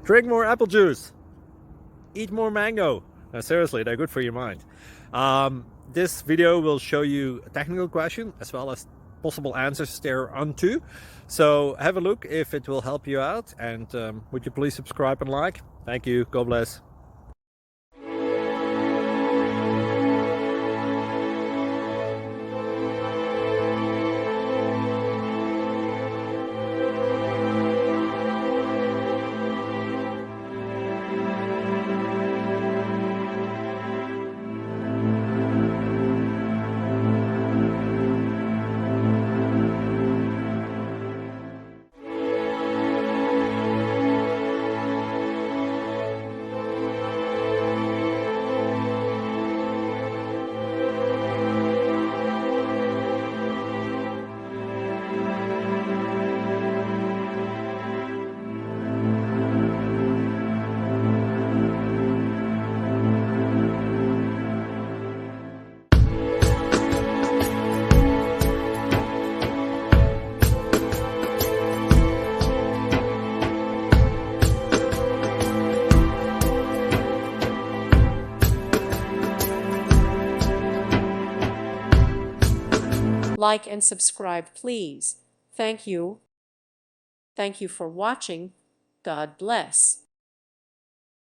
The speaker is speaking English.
Drink more apple juice. Eat more mango. No, seriously, they're good for your mind. This video will show you a technical question as well as possible answers thereunto. So have a look if it will help you out, and would you please subscribe and like? Thank you. God bless. Like and subscribe, please. Thank you. Thank you for watching. God bless.